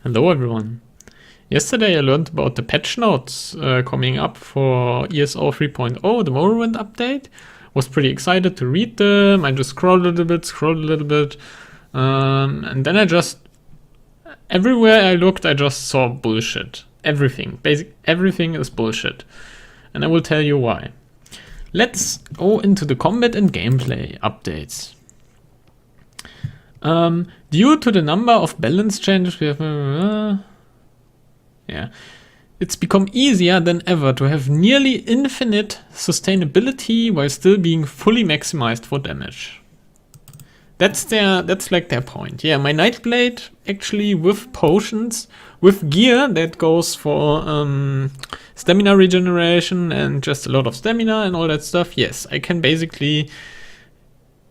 Hello everyone. Yesterday I learned about the patch notes coming up for ESO 3.0, the Morrowind update. Was pretty excited to read them. I just scrolled a little bit, and then everywhere I looked I just saw bullshit. Everything is bullshit. And I will tell you why. Let's go into the combat and gameplay updates. Due to the number of balance changes we have, it's become easier than ever to have nearly infinite sustainability while still being fully maximized for damage. That's like their point. Yeah, my Nightblade actually with potions, with gear that goes for stamina regeneration and just a lot of stamina and all that stuff. Yes, I can basically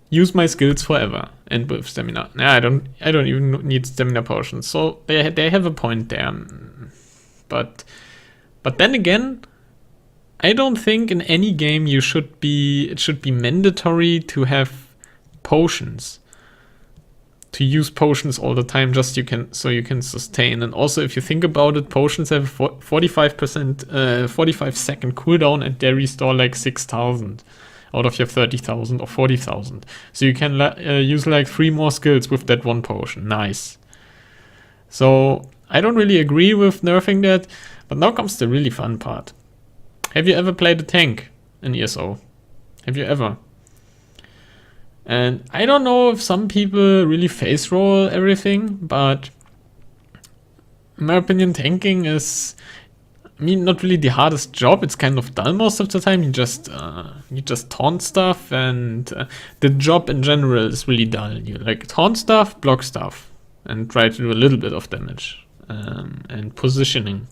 use my skills forever and with stamina. Nah, I don't even need stamina potions. So they have a point there. But then again, I don't think in any game it should be mandatory to have potions. To use potions all the time so you can sustain. And also if you think about it, potions have 45 second cooldown and they restore like 6,000 out of your 30,000 or 40,000. So you can use like 3 more skills with that one potion. Nice. So I don't really agree with nerfing that, but now comes the really fun part. Have you ever played a tank in ESO? Have you ever? And I don't know if some people really face roll everything, but in my opinion, tanking is, not really the hardest job. It's kind of dull most of the time. You just taunt stuff, and the job in general is really dull. You like taunt stuff, block stuff, and try to do a little bit of damage and positioning.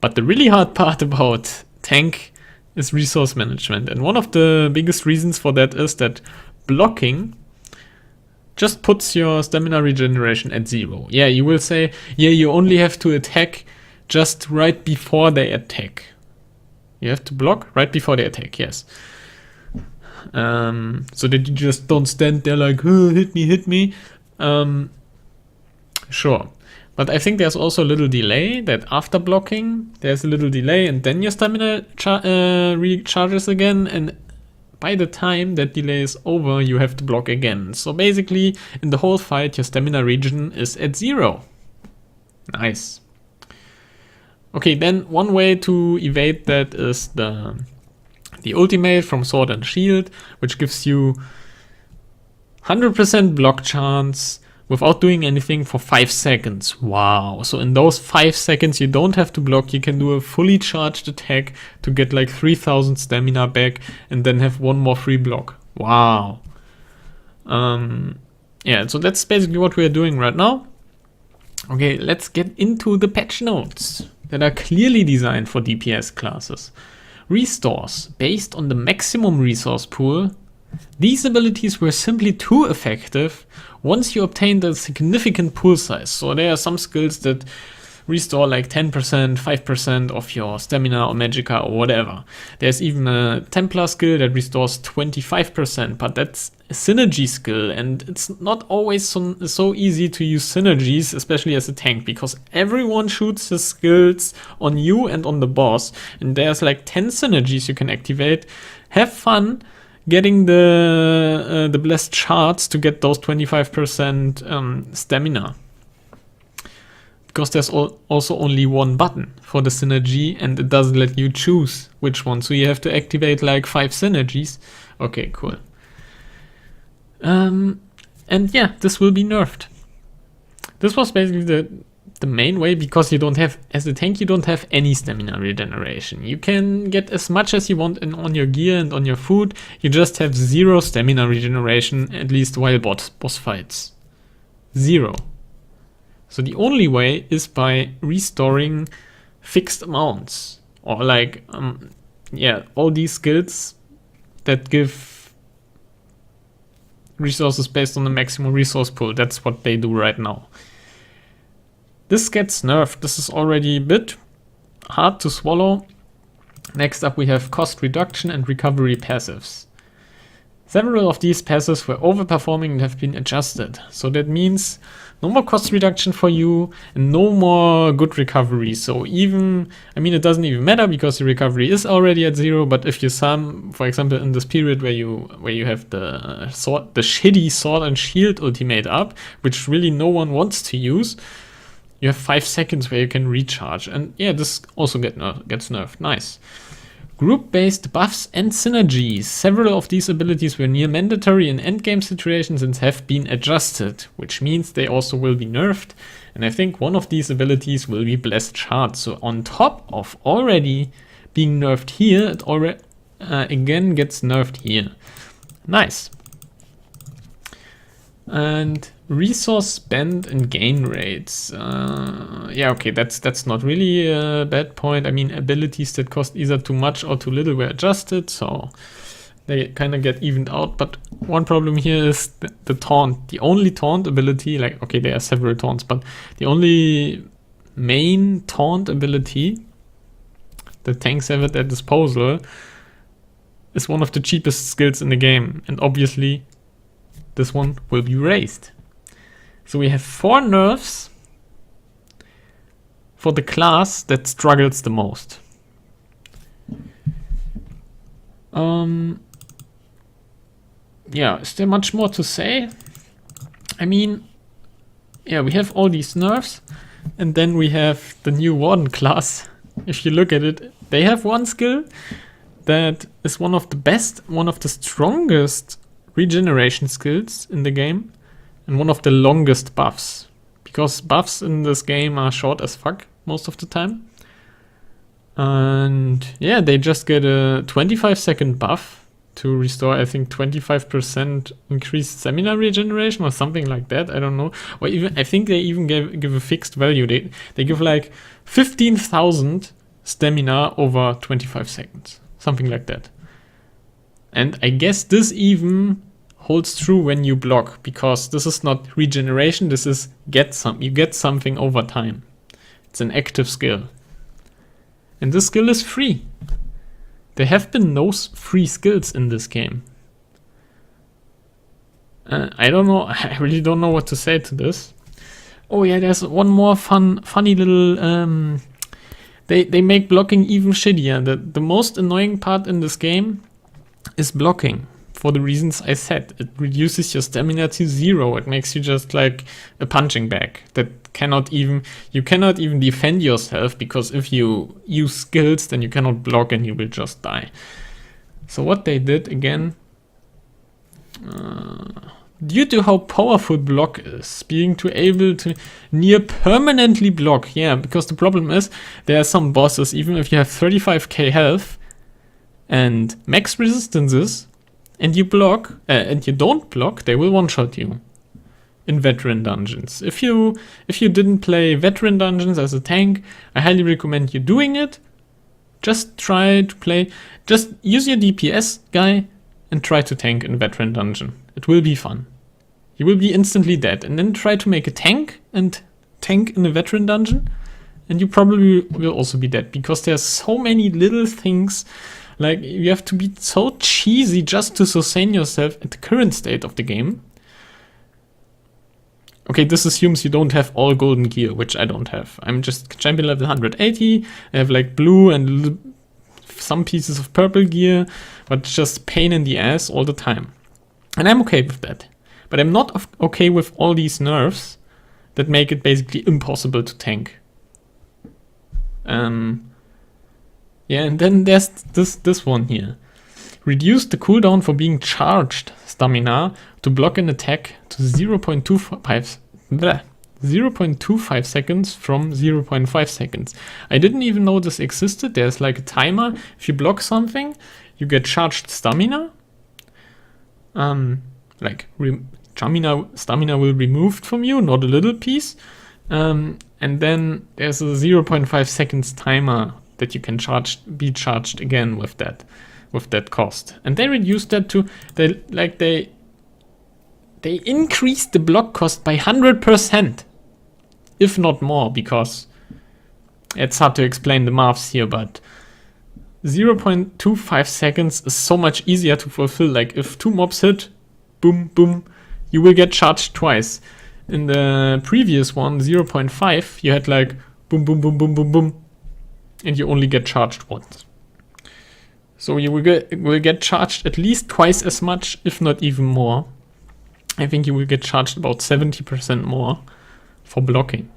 But the really hard part about tank is resource management, and one of the biggest reasons for that is that blocking just puts your stamina regeneration at 0. Yeah, you will say, yeah, you only have to attack just right before they attack. You have to block right before they attack, yes. So that you just don't stand there like, oh, hit me. Sure. But I think there's also a little delay, that after blocking, there's a little delay and then your stamina recharges again. And by the time that delay is over, you have to block again. So basically, in the whole fight, your stamina regen is at 0. Nice. Okay, then one way to evade that is the ultimate from Sword and Shield, which gives you 100% block chance without doing anything for 5 seconds. Wow. So in those 5 seconds, you don't have to block. You can do a fully charged attack to get like 3,000 stamina back and then have one more free block. Wow. Yeah, so that's basically what we are doing right now. Okay, let's get into the patch notes that are clearly designed for DPS classes. Restores based on the maximum resource pool. These abilities were simply too effective once you obtained a significant pool size. So there are some skills that restore like 10%, 5% of your stamina or magicka or whatever. There's even a Templar skill that restores 25%, but that's a synergy skill, and it's not always so easy to use synergies, especially as a tank, because everyone shoots his skills on you and on the boss, and there's like 10 synergies you can activate. Have fun getting the blessed shards to get those 25% stamina. Because there's also only one button for the synergy, and it doesn't let you choose which one. So you have to activate like 5 synergies. Okay, cool. And yeah, this will be nerfed. This was basically the main way, because you don't have, as a tank, you don't have any stamina regeneration. You can get as much as you want on your gear and on your food. You just have 0 stamina regeneration, at least while boss fights. 0. So the only way is by restoring fixed amounts, or like, all these skills that give resources based on the maximum resource pool. That's what they do right now. This gets nerfed. This is already a bit hard to swallow. Next up we have cost reduction and recovery passives. Several of these passives were overperforming and have been adjusted. So that means no more cost reduction for you and no more good recovery. So even, I mean, it doesn't even matter because the recovery is already at 0. But if you sum, for example, in this period where you have the shitty sword and shield ultimate up, which really no one wants to use, you have 5 seconds where you can recharge. And yeah, this also gets nerfed. Nice. Group-based buffs and synergies. Several of these abilities were near mandatory in endgame situations and have been adjusted, which means they also will be nerfed. And I think one of these abilities will be Blessed Shard. So on top of already being nerfed here, it already again gets nerfed here. Nice. And resource spend and gain rates. Yeah, okay, that's not really a bad point. I mean, abilities that cost either too much or too little were adjusted, so they kind of get evened out. But one problem here is the taunt. The only taunt ability, like, okay, there are several taunts, but the only main taunt ability that tanks have at their disposal is one of the cheapest skills in the game, and obviously this one will be raised. So we have 4 nerfs for the class that struggles the most. Yeah, is there much more to say? I mean, yeah, we have all these nerfs, and then we have the new Warden class. If you look at it, they have one skill that is one of the best, one of the strongest regeneration skills in the game, and one of the longest buffs, because buffs in this game are short as fuck most of the time. And yeah, they just get a 25-second buff to restore, I think, 25% increased stamina regeneration or something like that. I don't know. Or even, I think they even give a fixed value. They give like 15,000 stamina over 25 seconds, something like that. And I guess this even holds true when you block, because this is not regeneration, this is you get something over time. It's an active skill. And this skill is free. There have been no free skills in this game. I don't know, I really don't know what to say to this. Oh yeah, there's one more funny little, they make blocking even shittier. The most annoying part in this game is blocking. For the reasons I said, it reduces your stamina to 0. It makes you just like a punching bag that you cannot even defend yourself, because if you use skills, then you cannot block and you will just die. So what they did again, due to how powerful block is, being able to near permanently block, yeah, because the problem is there are some bosses, even if you have 35k health and max resistances, and you block, and you don't block, they will one-shot you in veteran dungeons. If you didn't play veteran dungeons as a tank, I highly recommend you doing it. Just try to play, just use your DPS guy and try to tank in veteran dungeon. It will be fun. You will be instantly dead, and then try to make a tank and tank in a veteran dungeon, and you probably will also be dead, because there's so many little things. Like, you have to be so cheesy just to sustain yourself at the current state of the game. Okay, this assumes you don't have all golden gear, which I don't have. I'm just champion level 180. I have like blue and some pieces of purple gear, but just pain in the ass all the time. And I'm okay with that. But I'm not okay with all these nerfs that make it basically impossible to tank. Yeah, and then there's this one here. Reduce the cooldown for being charged stamina to block an attack to 0.25 seconds from 0.5 seconds. I didn't even know this existed. There's like a timer. If you block something, you get charged stamina. Stamina will be removed from you, not a little piece. And then there's a 0.5 seconds timer that you can be charged again with that cost. And they reduced that to they increased the block cost by 100%, if not more, because it's hard to explain the maths here, but 0.25 seconds is so much easier to fulfill. Like if 2 mobs hit, boom, boom, you will get charged twice. In the previous one, 0.5, you had like boom, boom, boom, boom, boom, boom, and you only get charged once. So you will get charged at least twice as much, if not even more. I think you will get charged about 70% more for blocking,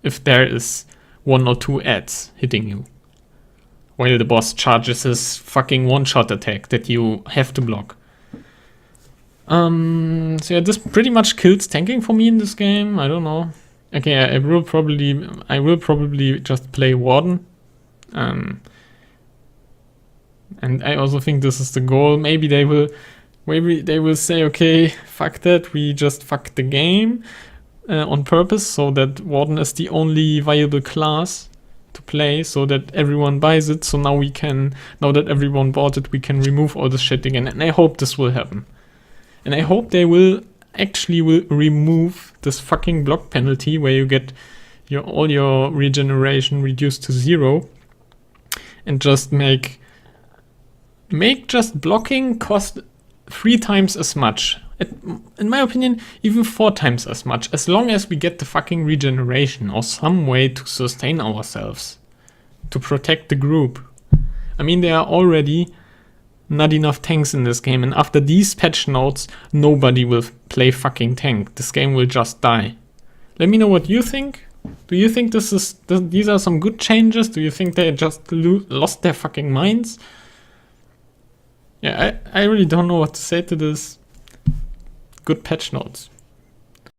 if there is 1 or 2 ads hitting you, while the boss charges his fucking one-shot attack that you have to block. So yeah, this pretty much kills tanking for me in this game. I don't know. Okay, I will probably just play Warden. And I also think this is the goal. Maybe they will say, okay, fuck that, we just fuck the game on purpose, so that Warden is the only viable class to play, so that everyone buys it. So now that everyone bought it, we can remove all this shit again. And I hope this will happen. And I hope they will remove this fucking block penalty where you get all your regeneration reduced to 0, and just make just blocking cost 3 times as much. In my opinion, even 4 times as much, as long as we get the fucking regeneration or some way to sustain ourselves, to protect the group. I mean, there are already not enough tanks in this game, and after these patch notes, nobody will play fucking tank. This game will just die. Let me know what you think. Do you think these are some good changes? Do you think they just lost their fucking minds? Yeah, I really don't know what to say to this. Good patch notes.